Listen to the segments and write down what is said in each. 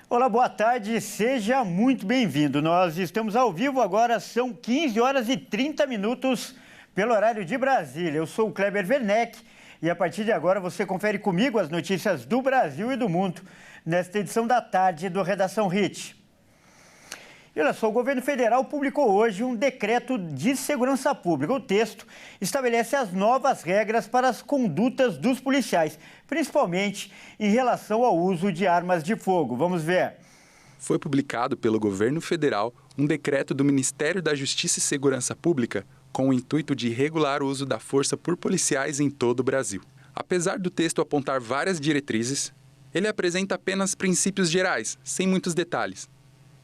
Olá, boa tarde, seja muito bem-vindo. Nós estamos ao vivo agora, são 15 horas e 30 minutos pelo horário de Brasília. Eu sou o Kleber Werneck e a partir de agora você confere comigo as notícias do Brasil e do mundo nesta edição da tarde do Redação Hit. E olha só, o governo federal publicou hoje um decreto de segurança pública. O texto estabelece as novas regras para as condutas dos policiais, principalmente em relação ao uso de armas de fogo. Vamos ver. Foi publicado pelo governo federal um decreto do Ministério da Justiça e Segurança Pública com o intuito de regular o uso da força por policiais em todo o Brasil. Apesar do texto apontar várias diretrizes, ele apresenta apenas princípios gerais, sem muitos detalhes.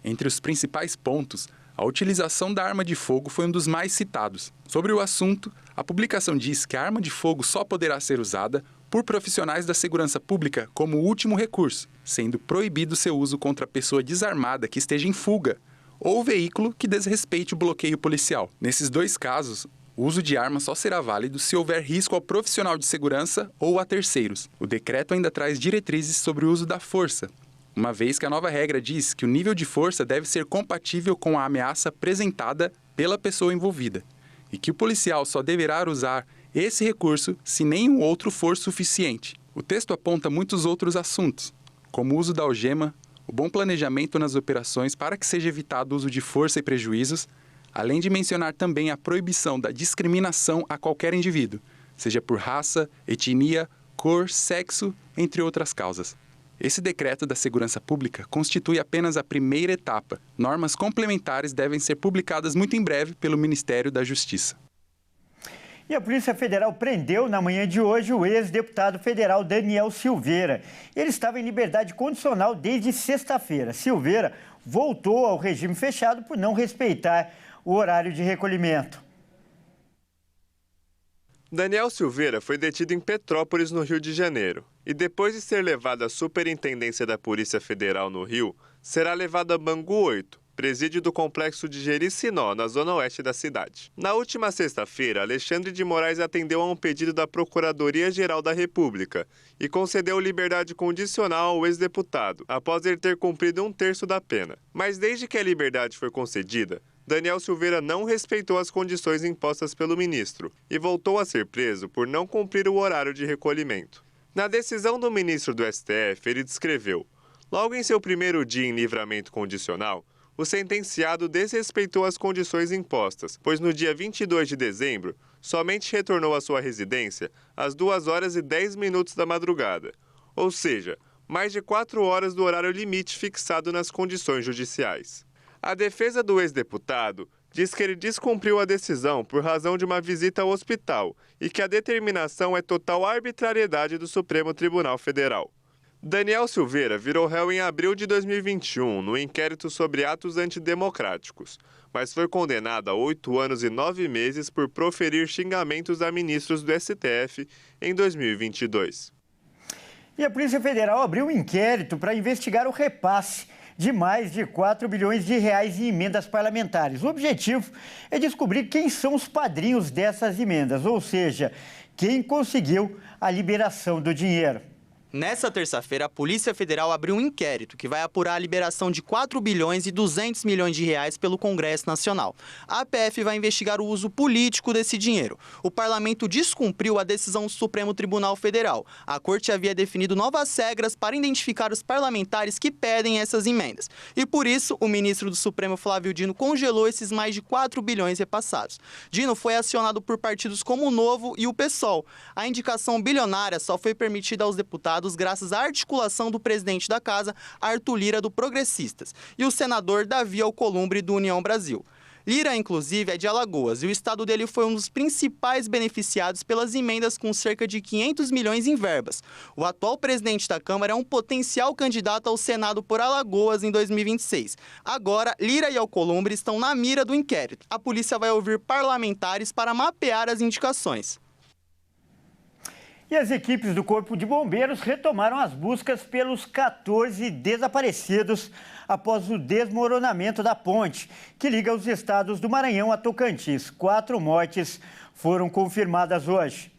Entre os principais pontos, a utilização da arma de fogo foi um dos mais citados. Sobre o assunto, a publicação diz que a arma de fogo só poderá ser usada por profissionais da segurança pública como último recurso, sendo proibido seu uso contra pessoa desarmada que esteja em fuga ou veículo que desrespeite o bloqueio policial. Nesses dois casos, o uso de arma só será válido se houver risco ao profissional de segurança ou a terceiros. O decreto ainda traz diretrizes sobre o uso da força, uma vez que a nova regra diz que o nível de força deve ser compatível com a ameaça apresentada pela pessoa envolvida e que o policial só deverá usar esse recurso se nenhum outro for suficiente. O texto aponta muitos outros assuntos, como o uso da algema, o bom planejamento nas operações para que seja evitado o uso de força e prejuízos, além de mencionar também a proibição da discriminação a qualquer indivíduo, seja por raça, etnia, cor, sexo, entre outras causas. Esse decreto da segurança pública constitui apenas a primeira etapa. Normas complementares devem ser publicadas muito em breve pelo Ministério da Justiça. E a Polícia Federal prendeu na manhã de hoje o ex-deputado federal Daniel Silveira. Ele estava em liberdade condicional desde sexta-feira. Silveira voltou ao regime fechado por não respeitar o horário de recolhimento. Daniel Silveira foi detido em Petrópolis, no Rio de Janeiro, e depois de ser levado à Superintendência da Polícia Federal no Rio, será levado a Bangu 8, presídio do complexo de Jericinó, na zona oeste da cidade. Na última sexta-feira, Alexandre de Moraes atendeu a um pedido da Procuradoria-Geral da República e concedeu liberdade condicional ao ex-deputado, após ele ter cumprido 1/3 da pena. Mas desde que a liberdade foi concedida, Daniel Silveira não respeitou as condições impostas pelo ministro e voltou a ser preso por não cumprir o horário de recolhimento. Na decisão do ministro do STF, ele descreveu: logo em seu primeiro dia em livramento condicional, o sentenciado desrespeitou as condições impostas, pois no dia 22 de dezembro, somente retornou à sua residência às 2h10 da madrugada, ou seja, mais de 4 horas do horário limite fixado nas condições judiciais. A defesa do ex-deputado diz que ele descumpriu a decisão por razão de uma visita ao hospital e que a determinação é total arbitrariedade do Supremo Tribunal Federal. Daniel Silveira virou réu em abril de 2021 no inquérito sobre atos antidemocráticos, mas foi condenado a 8 anos e 9 meses por proferir xingamentos a ministros do STF em 2022. E a Polícia Federal abriu um inquérito para investigar o repasse de mais de 4 bilhões de reais em emendas parlamentares. O objetivo é descobrir quem são os padrinhos dessas emendas, ou seja, quem conseguiu a liberação do dinheiro. Nessa terça-feira, a Polícia Federal abriu um inquérito que vai apurar a liberação de 4 bilhões e 200 milhões de reais pelo Congresso Nacional. A PF vai investigar o uso político desse dinheiro. O parlamento descumpriu a decisão do Supremo Tribunal Federal. A corte havia definido novas regras para identificar os parlamentares que pedem essas emendas. E por isso, o ministro do Supremo, Flávio Dino, congelou esses mais de 4 bilhões repassados. Dino foi acionado por partidos como o Novo e o PSOL. A indicação bilionária só foi permitida aos deputados graças à articulação do presidente da Casa, Arthur Lira, do Progressistas, e o senador Davi Alcolumbre, do União Brasil. Lira, inclusive, é de Alagoas e o estado dele foi um dos principais beneficiados pelas emendas com cerca de 500 milhões em verbas. O atual presidente da Câmara é um potencial candidato ao Senado por Alagoas em 2026. Agora, Lira e Alcolumbre estão na mira do inquérito. A polícia vai ouvir parlamentares para mapear as indicações. E as equipes do Corpo de Bombeiros retomaram as buscas pelos 14 desaparecidos após o desmoronamento da ponte que liga os estados do Maranhão a Tocantins. 4 mortes foram confirmadas hoje.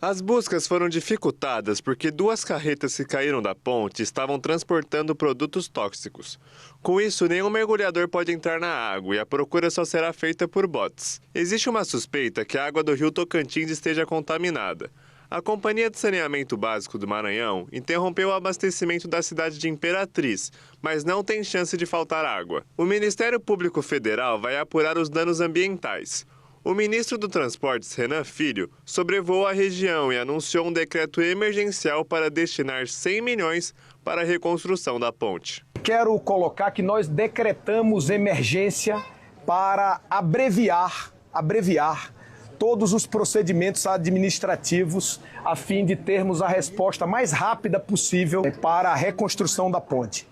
As buscas foram dificultadas porque 2 carretas que caíram da ponte estavam transportando produtos tóxicos. Com isso, nenhum mergulhador pode entrar na água e a procura só será feita por botes. Existe uma suspeita que a água do rio Tocantins esteja contaminada. A Companhia de Saneamento Básico do Maranhão interrompeu o abastecimento da cidade de Imperatriz, mas não tem chance de faltar água. O Ministério Público Federal vai apurar os danos ambientais. O ministro do Transportes, Renan Filho, sobrevoou a região e anunciou um decreto emergencial para destinar 100 milhões para a reconstrução da ponte. Quero colocar que nós decretamos emergência para abreviar todos os procedimentos administrativos a fim de termos a resposta mais rápida possível para a reconstrução da ponte.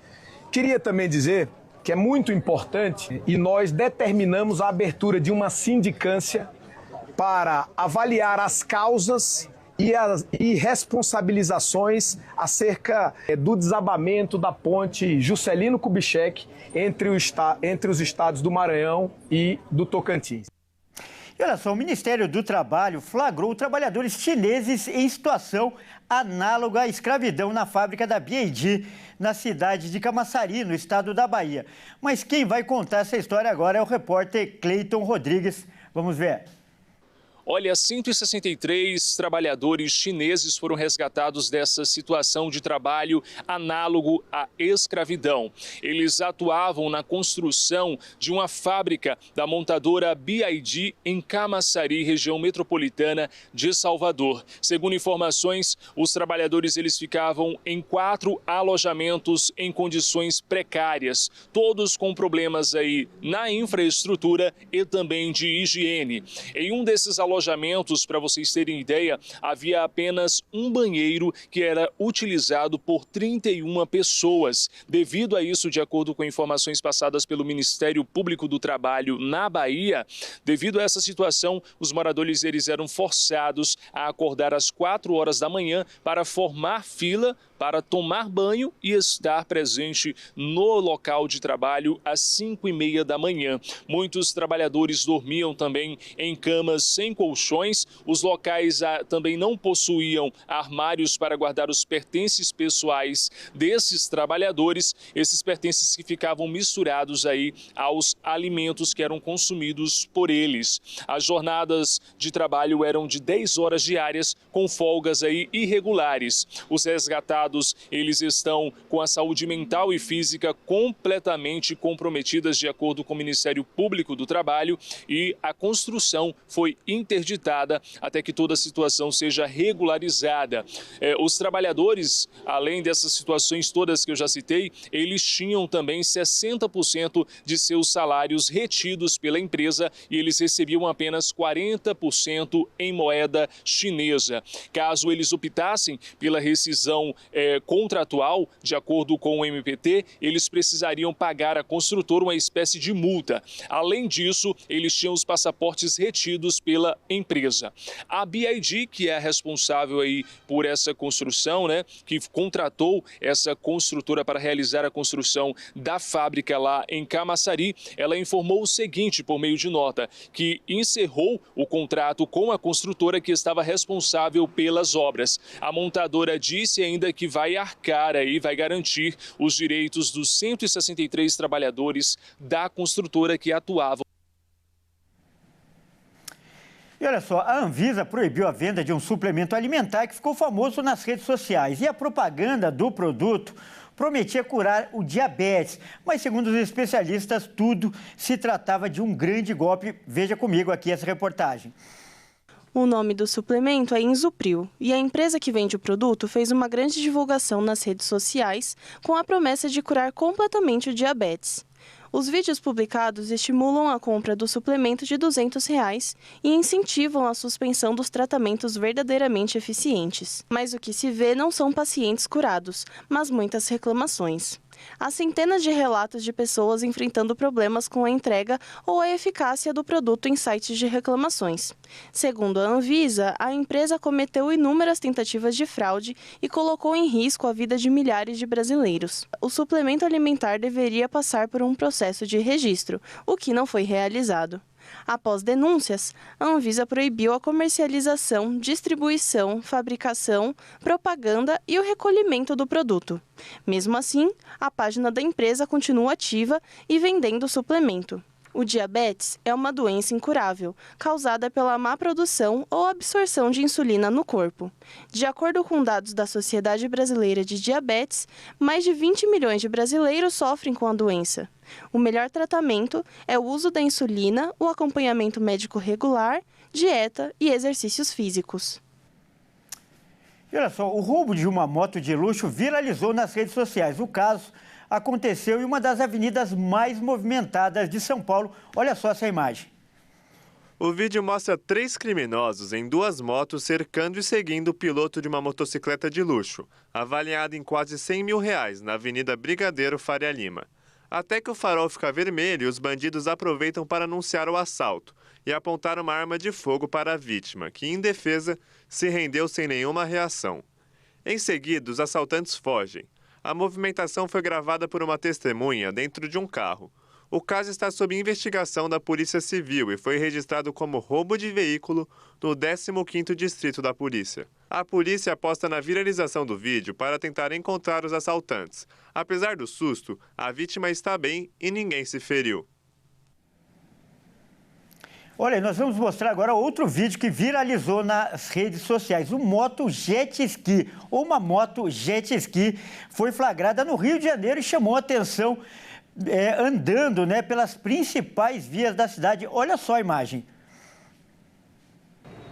Queria também dizer que é muito importante e nós determinamos a abertura de uma sindicância para avaliar as causas e responsabilizações acerca do desabamento da ponte Juscelino Kubitschek entre os estados do Maranhão e do Tocantins. E olha só, o Ministério do Trabalho flagrou trabalhadores chineses em situação análoga à escravidão na fábrica da BYD, na cidade de Camaçari, no estado da Bahia. Mas quem vai contar essa história agora é o repórter Cleiton Rodrigues. Vamos ver. Olha, 163 trabalhadores chineses foram resgatados dessa situação de trabalho análogo à escravidão. Eles atuavam na construção de uma fábrica da montadora BYD em Camaçari, região metropolitana de Salvador. Segundo informações, os trabalhadores eles ficavam em 4 alojamentos em condições precárias, todos com problemas aí na infraestrutura e também de higiene. Em um desses alojamentos, para vocês terem ideia, havia apenas um banheiro que era utilizado por 31 pessoas. Devido a isso, de acordo com informações passadas pelo Ministério Público do Trabalho na Bahia, devido a essa situação, os moradores eles eram forçados a acordar às 4 horas da manhã para formar fila, para tomar banho e estar presente no local de trabalho às 5h30 da manhã. Muitos trabalhadores dormiam também em camas sem colchões. Os locais também não possuíam armários para guardar os pertences pessoais desses trabalhadores, esses pertences que ficavam misturados aí aos alimentos que eram consumidos por eles. As jornadas de trabalho eram de 10 horas diárias, com folgas aí irregulares. Os resgatados eles estão com a saúde mental e física completamente comprometidas, de acordo com o Ministério Público do Trabalho, e a construção foi interditada até que toda a situação seja regularizada. Os trabalhadores, além dessas situações todas que eu já citei, eles tinham também 60% de seus salários retidos pela empresa e eles recebiam apenas 40% em moeda chinesa. Caso eles optassem pela rescisão contratual, de acordo com o MPT, eles precisariam pagar à construtora uma espécie de multa. Além disso, eles tinham os passaportes retidos pela empresa. A BYD, que é a responsável aí por essa construção, né, que contratou essa construtora para realizar a construção da fábrica lá em Camaçari, ela informou o seguinte por meio de nota, que encerrou o contrato com a construtora que estava responsável pelas obras. A montadora disse ainda que vai arcar aí, vai garantir os direitos dos 163 trabalhadores da construtora que atuavam. E olha só, a Anvisa proibiu a venda de um suplemento alimentar que ficou famoso nas redes sociais. E a propaganda do produto prometia curar o diabetes. Mas, segundo os especialistas, tudo se tratava de um grande golpe. Veja comigo aqui essa reportagem. O nome do suplemento é Insupril e a empresa que vende o produto fez uma grande divulgação nas redes sociais com a promessa de curar completamente o diabetes. Os vídeos publicados estimulam a compra do suplemento de R$ 200 e incentivam a suspensão dos tratamentos verdadeiramente eficientes. Mas o que se vê não são pacientes curados, mas muitas reclamações. Há centenas de relatos de pessoas enfrentando problemas com a entrega ou a eficácia do produto em sites de reclamações. Segundo a Anvisa, a empresa cometeu inúmeras tentativas de fraude e colocou em risco a vida de milhares de brasileiros. O suplemento alimentar deveria passar por um processo de registro, o que não foi realizado. Após denúncias, a Anvisa proibiu a comercialização, distribuição, fabricação, propaganda e o recolhimento do produto. Mesmo assim, a página da empresa continua ativa e vendendo o suplemento. O diabetes é uma doença incurável, causada pela má produção ou absorção de insulina no corpo. De acordo com dados da Sociedade Brasileira de Diabetes, mais de 20 milhões de brasileiros sofrem com a doença. O melhor tratamento é o uso da insulina, o acompanhamento médico regular, dieta e exercícios físicos. E olha só, o roubo de uma moto de luxo viralizou nas redes sociais. O caso aconteceu em uma das avenidas mais movimentadas de São Paulo. Olha só essa imagem. O vídeo mostra 3 criminosos em 2 motos cercando e seguindo o piloto de uma motocicleta de luxo, avaliada em quase R$100 mil, na Avenida Brigadeiro Faria Lima. Até que o farol fica vermelho, os bandidos aproveitam para anunciar o assalto e apontar uma arma de fogo para a vítima, que, indefesa, se rendeu sem nenhuma reação. Em seguida, os assaltantes fogem. A movimentação foi gravada por uma testemunha dentro de um carro. O caso está sob investigação da Polícia Civil e foi registrado como roubo de veículo no 15º Distrito da Polícia. A polícia aposta na viralização do vídeo para tentar encontrar os assaltantes. Apesar do susto, a vítima está bem e ninguém se feriu. Olha, nós vamos mostrar agora outro vídeo que viralizou nas redes sociais. O moto jet ski, ou uma moto jet ski, foi flagrada no Rio de Janeiro e chamou a atenção andando, pelas principais vias da cidade. Olha só a imagem.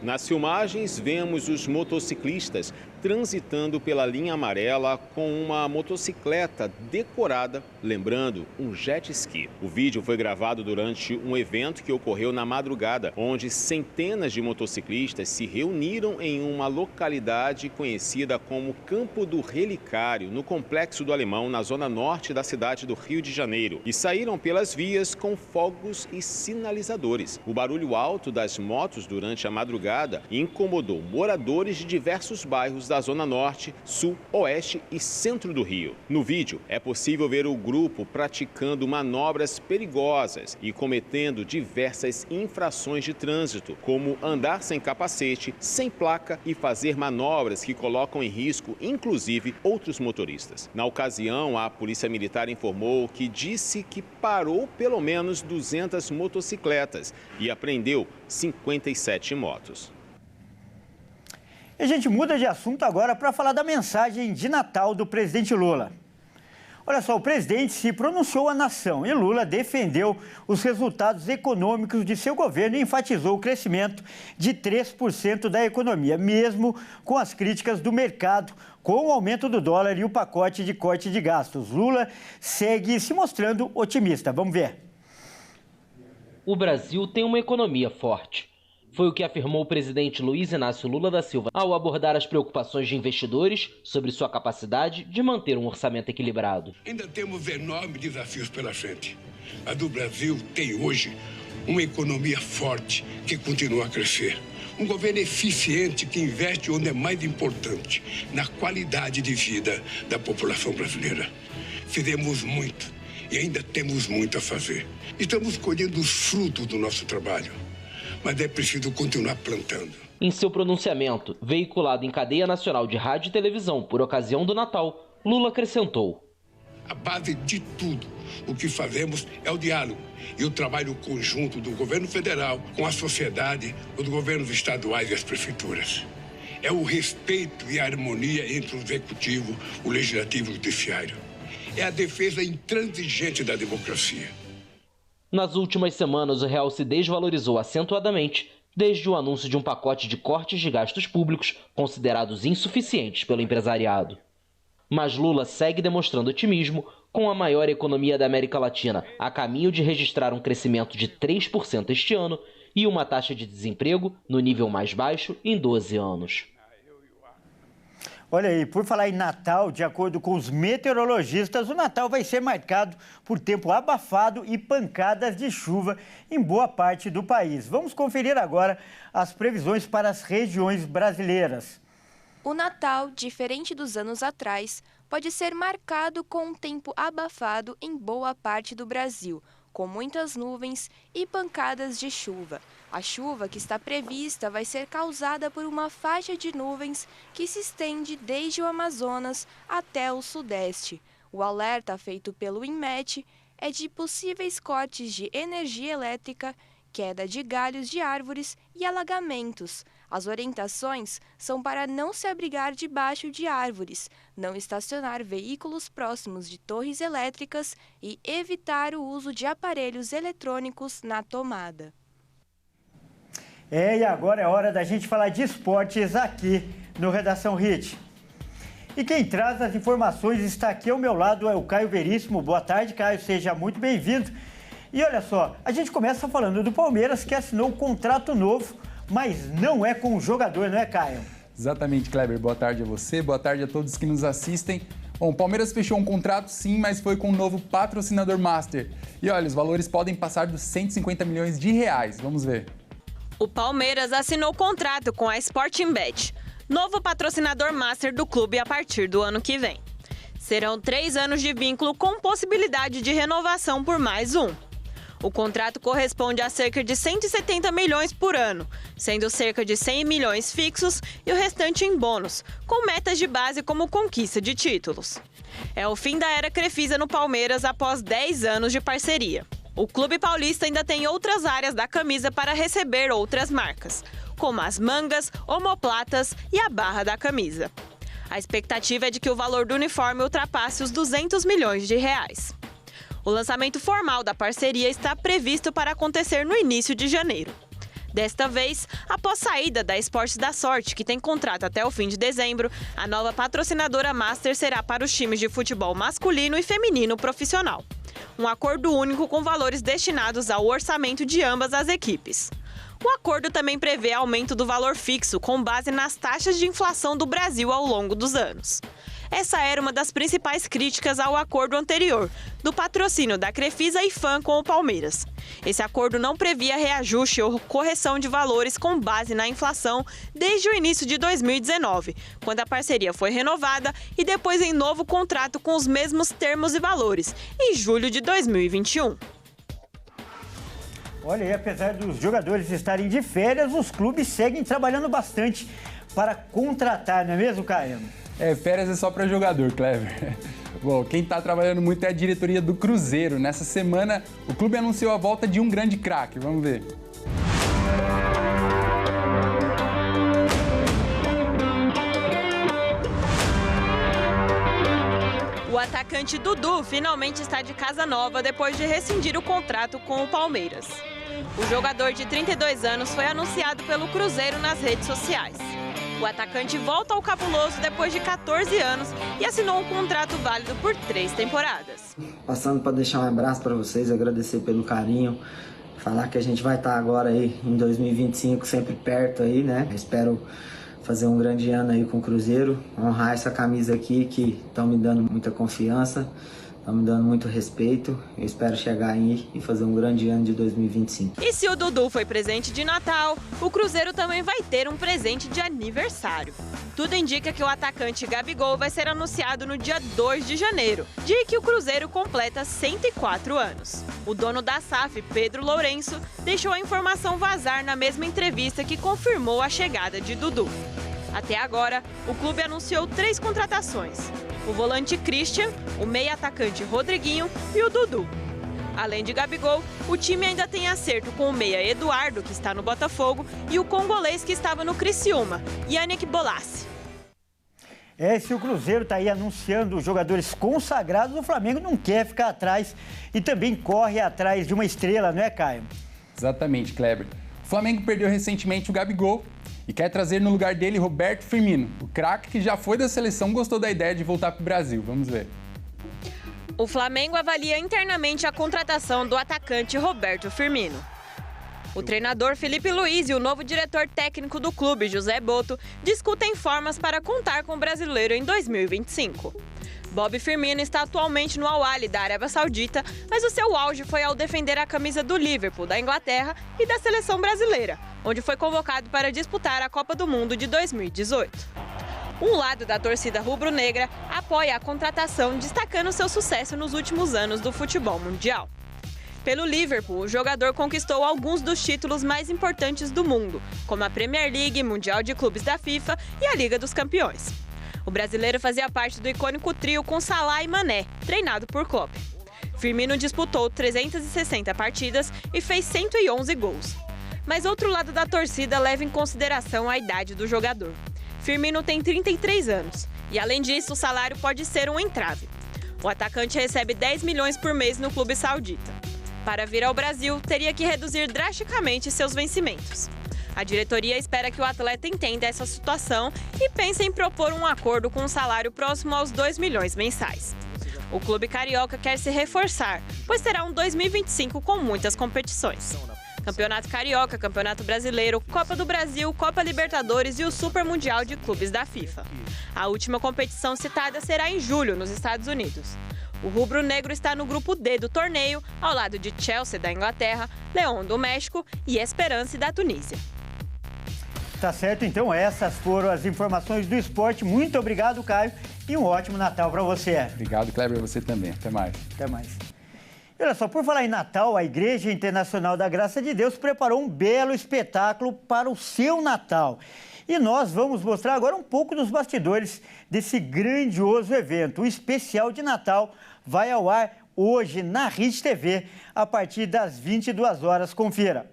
Nas filmagens, vemos os motociclistas transitando pela linha amarela com uma motocicleta decorada, lembrando um jet ski. O vídeo foi gravado durante um evento que ocorreu na madrugada, onde centenas de motociclistas se reuniram em uma localidade conhecida como Campo do Relicário, no Complexo do Alemão, na zona norte da cidade do Rio de Janeiro, e saíram pelas vias com fogos e sinalizadores. O barulho alto das motos durante a madrugada incomodou moradores de diversos bairros da Zona Norte, Sul, Oeste e Centro do Rio. No vídeo, é possível ver o grupo praticando manobras perigosas e cometendo diversas infrações de trânsito, como andar sem capacete, sem placa e fazer manobras que colocam em risco, inclusive, outros motoristas. Na ocasião, a Polícia Militar informou que disse que parou pelo menos 200 motocicletas e apreendeu 57 motos. E a gente muda de assunto agora para falar da mensagem de Natal do presidente Lula. Olha só, o presidente se pronunciou à nação e Lula defendeu os resultados econômicos de seu governo e enfatizou o crescimento de 3% da economia, mesmo com as críticas do mercado, com o aumento do dólar e o pacote de corte de gastos. Lula segue se mostrando otimista. Vamos ver. O Brasil tem uma economia forte. Foi o que afirmou o presidente Luiz Inácio Lula da Silva ao abordar as preocupações de investidores sobre sua capacidade de manter um orçamento equilibrado. Ainda temos enormes desafios pela frente. A do Brasil tem hoje uma economia forte que continua a crescer. Um governo eficiente que investe onde é mais importante, na qualidade de vida da população brasileira. Fizemos muito e ainda temos muito a fazer. Estamos colhendo os frutos do nosso trabalho. Mas é preciso continuar plantando. Em seu pronunciamento, veiculado em cadeia nacional de rádio e televisão por ocasião do Natal, Lula acrescentou: a base de tudo o que fazemos é o diálogo e o trabalho conjunto do governo federal com a sociedade, os governos estaduais e as prefeituras. É o respeito e a harmonia entre o executivo, o legislativo e o judiciário. É a defesa intransigente da democracia. Nas últimas semanas, o real se desvalorizou acentuadamente desde o anúncio de um pacote de cortes de gastos públicos considerados insuficientes pelo empresariado. Mas Lula segue demonstrando otimismo com a maior economia da América Latina, a caminho de registrar um crescimento de 3% este ano e uma taxa de desemprego no nível mais baixo em 12 anos. Olha aí, por falar em Natal, de acordo com os meteorologistas, o Natal vai ser marcado por tempo abafado e pancadas de chuva em boa parte do país. Vamos conferir agora as previsões para as regiões brasileiras. O Natal, diferente dos anos atrás, pode ser marcado com um tempo abafado em boa parte do Brasil, com muitas nuvens e pancadas de chuva. A chuva que está prevista vai ser causada por uma faixa de nuvens que se estende desde o Amazonas até o Sudeste. O alerta feito pelo INMET é de possíveis cortes de energia elétrica, queda de galhos de árvores e alagamentos. As orientações são para não se abrigar debaixo de árvores, não estacionar veículos próximos de torres elétricas e evitar o uso de aparelhos eletrônicos na tomada. E agora é hora da gente falar de esportes aqui no Redação Hit. E quem traz as informações está aqui ao meu lado, é o Caio Veríssimo. Boa tarde, Caio, seja muito bem-vindo. E olha só, a gente começa falando do Palmeiras, que assinou um contrato novo, mas não é com o jogador, não é, Caio? Exatamente, Kleber. Boa tarde a você, boa tarde a todos que nos assistem. Bom, o Palmeiras fechou um contrato sim, mas foi com um novo patrocinador master. E olha, os valores podem passar dos 150 milhões de reais. Vamos ver. O Palmeiras assinou contrato com a Sportingbet, novo patrocinador master do clube a partir do ano que vem. Serão 3 anos de vínculo com possibilidade de renovação por mais um. O contrato corresponde a cerca de 170 milhões por ano, sendo cerca de 100 milhões fixos e o restante em bônus, com metas de base como conquista de títulos. É o fim da era Crefisa no Palmeiras após 10 anos de parceria. O clube paulista ainda tem outras áreas da camisa para receber outras marcas, como as mangas, omoplatas e a barra da camisa. A expectativa é de que o valor do uniforme ultrapasse os 200 milhões de reais. O lançamento formal da parceria está previsto para acontecer no início de janeiro. Desta vez, após saída da Esportes da Sorte, que tem contrato até o fim de dezembro, a nova patrocinadora master será para os times de futebol masculino e feminino profissional. Um acordo único com valores destinados ao orçamento de ambas as equipes. O acordo também prevê aumento do valor fixo com base nas taxas de inflação do Brasil ao longo dos anos. Essa era uma das principais críticas ao acordo anterior, do patrocínio da Crefisa e FAM com o Palmeiras. Esse acordo não previa reajuste ou correção de valores com base na inflação desde o início de 2019, quando a parceria foi renovada e depois em novo contrato com os mesmos termos e valores, em julho de 2021. Olha, e apesar dos jogadores estarem de férias, os clubes seguem trabalhando bastante para contratar, não é mesmo, Caio? Férias é só para jogador, Clever. Bom, quem está trabalhando muito é a diretoria do Cruzeiro. Nessa semana, o clube anunciou a volta de um grande craque. Vamos ver. O atacante Dudu finalmente está de casa nova depois de rescindir o contrato com o Palmeiras. O jogador de 32 anos foi anunciado pelo Cruzeiro nas redes sociais. O atacante volta ao Cabuloso depois de 14 anos e assinou um contrato válido por 3 temporadas. Passando para deixar um abraço para vocês, agradecer pelo carinho, falar que a gente vai estar agora aí em 2025 sempre perto aí, né? Espero fazer um grande ano aí com o Cruzeiro, honrar essa camisa aqui que estão me dando muita confiança, estão me dando muito respeito. Eu espero chegar aí e fazer um grande ano de 2025. E se o Dudu foi presente de Natal, o Cruzeiro também vai ter um presente de aniversário. Tudo indica que o atacante Gabigol vai ser anunciado no dia 2 de janeiro, dia que o Cruzeiro completa 104 anos. O dono da SAF, Pedro Lourenço, deixou a informação vazar na mesma entrevista que confirmou a chegada de Dudu. Até agora, o clube anunciou 3 contratações: o volante Christian, o meia-atacante Rodriguinho e o Dudu. Além de Gabigol, o time ainda tem acerto com o meia Eduardo, que está no Botafogo, e o congolês que estava no Criciúma, Yannick Bolasie. Se o Cruzeiro está aí anunciando jogadores consagrados, o Flamengo não quer ficar atrás e também corre atrás de uma estrela, não é, Caio? Exatamente, Kleber. O Flamengo perdeu recentemente o Gabigol e quer trazer no lugar dele Roberto Firmino. O craque que já foi da seleção gostou da ideia de voltar para o Brasil. Vamos ver. O Flamengo avalia internamente a contratação do atacante Roberto Firmino. O treinador Felipe Luiz e o novo diretor técnico do clube, José Boto, discutem formas para contar com o brasileiro em 2025. Bob Firmino está atualmente no Al-Ahly da Arábia Saudita, mas o seu auge foi ao defender a camisa do Liverpool, da Inglaterra e da seleção brasileira, onde foi convocado para disputar a Copa do Mundo de 2018. Um lado da torcida rubro-negra apoia a contratação, destacando seu sucesso nos últimos anos do futebol mundial. Pelo Liverpool, o jogador conquistou alguns dos títulos mais importantes do mundo, como a Premier League, Mundial de Clubes da FIFA e a Liga dos Campeões. O brasileiro fazia parte do icônico trio com Salah e Mané, treinado por Klopp. Firmino disputou 360 partidas e fez 111 gols. Mas outro lado da torcida leva em consideração a idade do jogador. Firmino tem 33 anos e, além disso, o salário pode ser um entrave. O atacante recebe 10 milhões por mês no clube saudita. Para vir ao Brasil, teria que reduzir drasticamente seus vencimentos. A diretoria espera que o atleta entenda essa situação e pense em propor um acordo com um salário próximo aos 2 milhões mensais. O clube carioca quer se reforçar, pois terá um 2025 com muitas competições. Campeonato Carioca, Campeonato Brasileiro, Copa do Brasil, Copa Libertadores e o Super Mundial de Clubes da FIFA. A última competição citada será em julho, nos Estados Unidos. O rubro-negro está no grupo D do torneio, ao lado de Chelsea da Inglaterra, León do México e Esperance da Tunísia. Tá certo, então essas foram as informações do esporte. Muito obrigado, Caio, e um ótimo Natal para você. Obrigado, Kleber, você também. Até mais. Até mais. E olha só, por falar em Natal, a Igreja Internacional da Graça de Deus preparou um belo espetáculo para o seu Natal. E nós vamos mostrar agora um pouco dos bastidores desse grandioso evento. O especial de Natal vai ao ar hoje na Rede TV, a partir das 22 horas. Confira.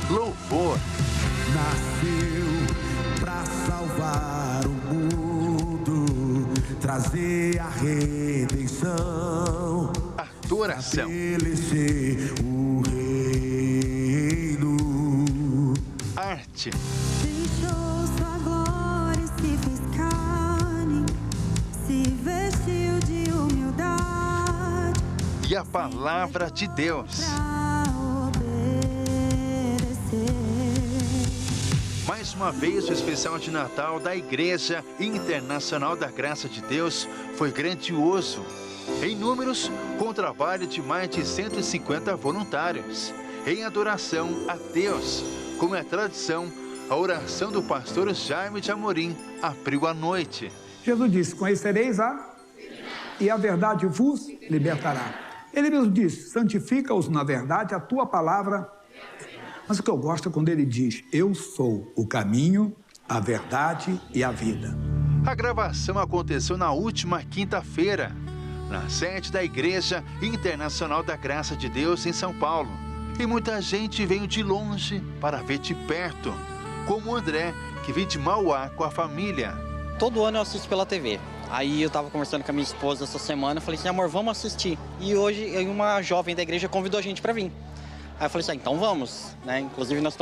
Louvor nasceu para salvar o mundo, trazer a redenção, adoração, estabelecer o reino, arte. Deixou sua glória e se fez carne, se vestiu de humildade e a palavra de Deus. Mais uma vez, o especial de Natal da Igreja Internacional da Graça de Deus foi grandioso. Em números, com o trabalho de mais de 150 voluntários. Em adoração a Deus, como é tradição, a oração do pastor Jaime de Amorim abriu a noite. Jesus disse, conhecereis e a verdade vos libertará. Ele mesmo disse, santifica-os na verdade, a tua palavra. Mas o que eu gosto é quando ele diz, eu sou o caminho, a verdade e a vida. A gravação aconteceu na última quinta-feira, na sede da Igreja Internacional da Graça de Deus em São Paulo. E muita gente veio de longe para ver de perto, como o André, que veio de Mauá com a família. Todo ano eu assisto pela TV. Aí eu estava conversando com a minha esposa essa semana, eu falei assim, amor, vamos assistir. E hoje uma jovem da igreja convidou a gente para vir. Aí eu falei assim, então vamos, né? Inclusive nós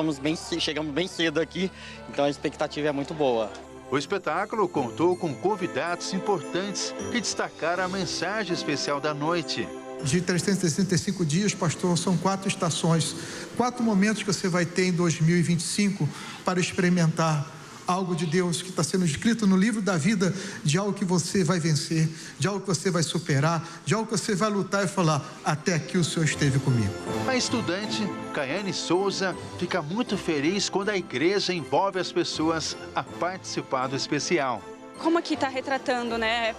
chegamos bem cedo aqui, então a expectativa é muito boa. O espetáculo contou com convidados importantes que destacaram a mensagem especial da noite. De 365 dias, pastor, são 4 estações, 4 momentos que você vai ter em 2025 para experimentar algo de Deus que está sendo escrito no livro da vida, de algo que você vai vencer, de algo que você vai superar, de algo que você vai lutar e falar, até aqui o Senhor esteve comigo. A estudante Caiane Souza fica muito feliz quando a igreja envolve as pessoas a participar do especial. Como aqui está retratando, né?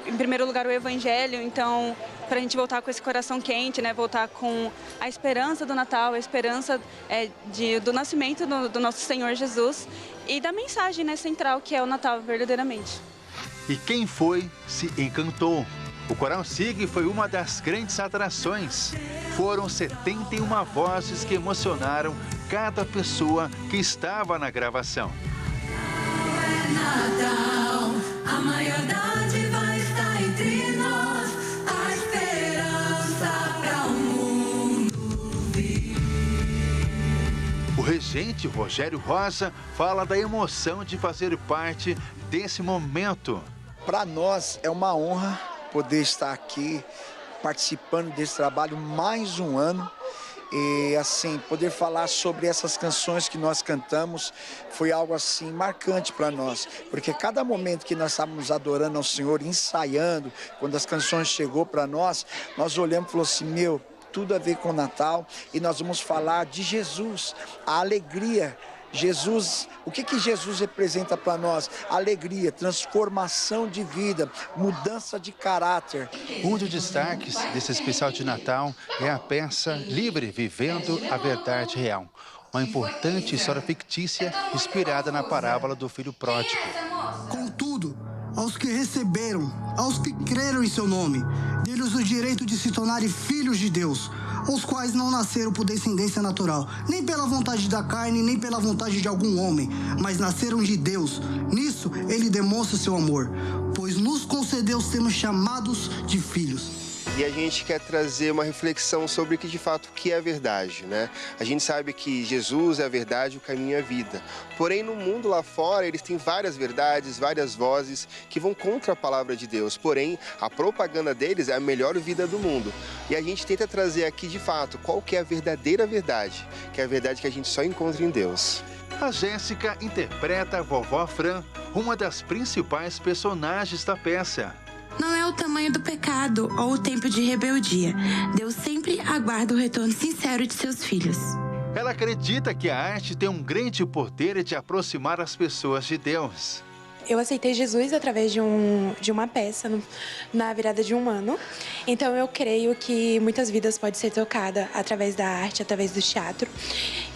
Em primeiro lugar o Evangelho, então para a gente voltar com esse coração quente, né? Voltar com a esperança do Natal, a esperança do nascimento do nosso Senhor Jesus e da mensagem, né, central que é o Natal verdadeiramente. E quem foi se encantou. O Coral Sig foi uma das grandes atrações. Foram 71 vozes que emocionaram cada pessoa que estava na gravação. É Natal, a maioridade vai estar entre nós, a esperança para o mundo vir. O regente Rogério Rosa fala da emoção de fazer parte desse momento. Para nós é uma honra poder estar aqui participando desse trabalho mais um ano. E assim, poder falar sobre essas canções que nós cantamos foi algo assim marcante para nós, porque cada momento que nós estávamos adorando ao Senhor, ensaiando, quando as canções chegou para nós olhamos e falamos assim, tudo a ver com o Natal e nós vamos falar de Jesus, a alegria. Jesus, o que Jesus representa para nós? Alegria, transformação de vida, mudança de caráter. Um dos destaques desse especial de Natal é a peça Livre, Vivendo a Verdade Real. Uma importante história fictícia inspirada na parábola do filho pródigo. Contudo, aos que receberam, aos que creram em seu nome, deu-lhes o direito de se tornarem filhos de Deus, os quais não nasceram por descendência natural, nem pela vontade da carne, nem pela vontade de algum homem, mas nasceram de Deus. Nisso, ele demonstra seu amor, pois nos concedeu sermos chamados de filhos. E a gente quer trazer uma reflexão sobre o que de fato que é a verdade, né? A gente sabe que Jesus é a verdade, o caminho e a vida. Porém, no mundo lá fora, eles têm várias verdades, várias vozes que vão contra a palavra de Deus. Porém, a propaganda deles é a melhor vida do mundo. E a gente tenta trazer aqui, de fato, qual que é a verdadeira verdade, que é a verdade que a gente só encontra em Deus. A Jéssica interpreta a vovó Fran, uma das principais personagens da peça. Não é o tamanho do pecado ou o tempo de rebeldia. Deus sempre aguarda o retorno sincero de seus filhos. Ela acredita que a arte tem um grande poder de aproximar as pessoas de Deus. Eu aceitei Jesus através de uma peça na virada de um ano. Então eu creio que muitas vidas podem ser tocadas através da arte, através do teatro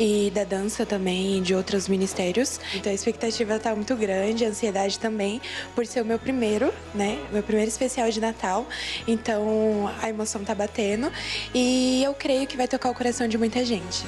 e da dança também, e de outros ministérios. Então a expectativa está muito grande, a ansiedade também, por ser o meu primeiro, né? Meu primeiro especial de Natal. Então a emoção está batendo e eu creio que vai tocar o coração de muita gente.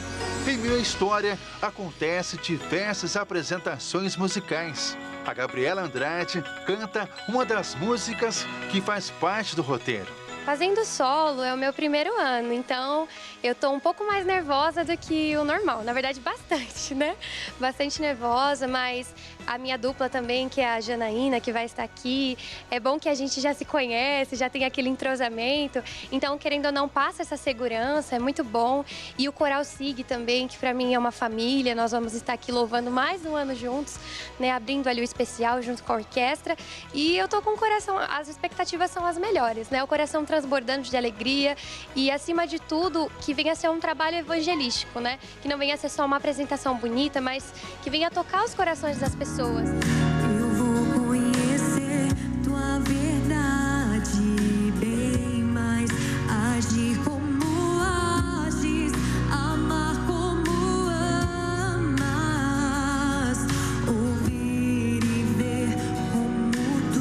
Em meio à história, acontecem diversas apresentações musicais. A Gabriela Andrade canta uma das músicas que faz parte do roteiro. Fazendo solo é o meu primeiro ano, então eu tô um pouco mais nervosa do que o normal. Na verdade, bastante, né? Bastante nervosa, mas a minha dupla também, que é a Janaína, que vai estar aqui. É bom que a gente já se conhece, já tem aquele entrosamento. Então, querendo ou não, passa essa segurança, é muito bom. E o Coral SIG também, que pra mim é uma família. Nós vamos estar aqui louvando mais um ano juntos, né? Abrindo ali o especial junto com a orquestra. E eu tô com o coração, as expectativas são as melhores, né? O coração transbordando de alegria e, acima de tudo, que venha a ser um trabalho evangelístico, né? Que não venha a ser só uma apresentação bonita, mas que venha a tocar os corações das pessoas. Eu vou conhecer tua verdade bem mais, agir como ages, amar como amas, ouvir e ver como tu.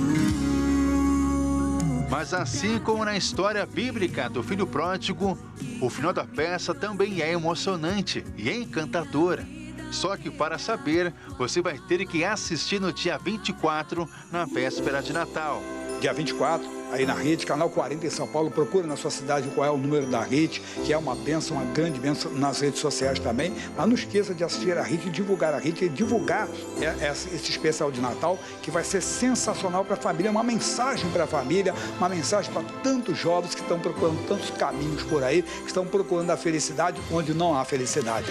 Mas assim como na história bíblica do filho pródigo, o final da peça também é emocionante e encantadora. Só que para saber, você vai ter que assistir no dia 24, na véspera de Natal. Dia 24, aí na rede, canal 40 em São Paulo, procura na sua cidade qual é o número da rede, que é uma bênção, uma grande bênção nas redes sociais também. Mas não esqueça de assistir a rede, divulgar a rede e divulgar esse especial de Natal, que vai ser sensacional para a família, uma mensagem para a família, uma mensagem para tantos jovens que estão procurando tantos caminhos por aí, que estão procurando a felicidade onde não há felicidade.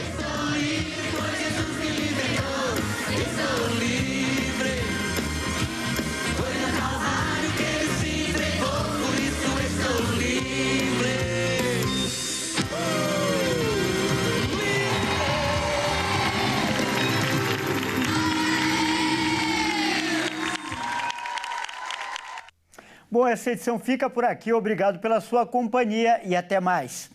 Bom, essa edição fica por aqui. Obrigado pela sua companhia e até mais.